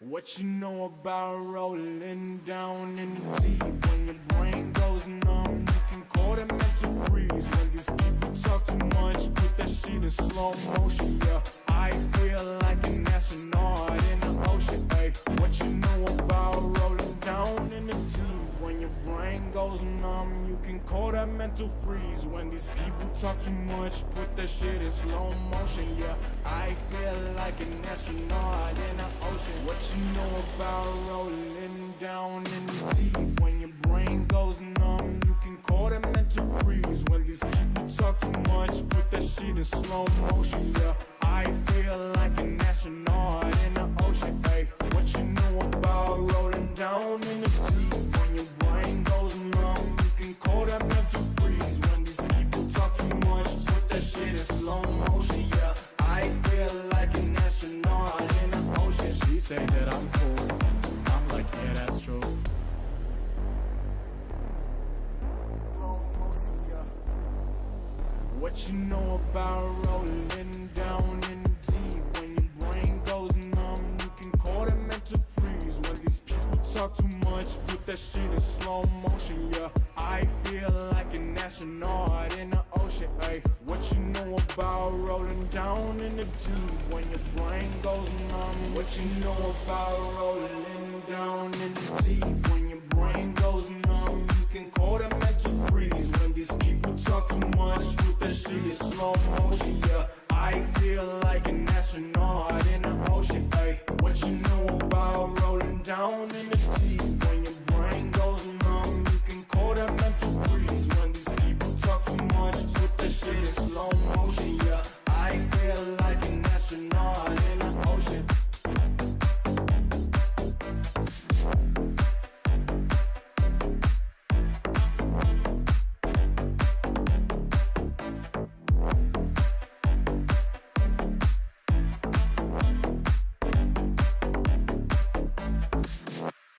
What you know about rolling down in the deep? When your brain goes numb, you can call that mental freeze. When these people talk too much, put that shit in slow motion, yeah. I feel like an astronaut in the ocean, ayy. What you know about rolling down in the deep? When your brain goes numb, you can call that mental freeze. When these people talk too much, put that shit in slow motion, yeah. I feel like an astronaut in the ocean. What you know about rolling down in the deep? When your brain goes numb, you can call that mental freeze. When these people talk too much, put that shit in slow motion, yeah. I feel like an astronaut in the ocean, ayy. What you know about rolling down in the deep? When your brain goes numb, you can call that mental freeze. When these people talk too much, put that shit in slow motion, yeah. I feel like an astronaut in the ocean. She say that I'm cool, I'm like, yeah, that's true. What you know about rolling down in the deep? When your brain goes numb, you can call that mental freeze. When these people talk too much, put that shit in slow motion, yeah. I feel like an astronaut in the ocean, ayy. What you know about rolling down in the deep? When your brain goes numb, what you know about rolling down in the deep? When your brain goes numb, you can call that mental freeze. When these people talk too much, put that shit in slow motion, yeah. I feel like an astronaut in the ocean, ayy. What you know about rolling down in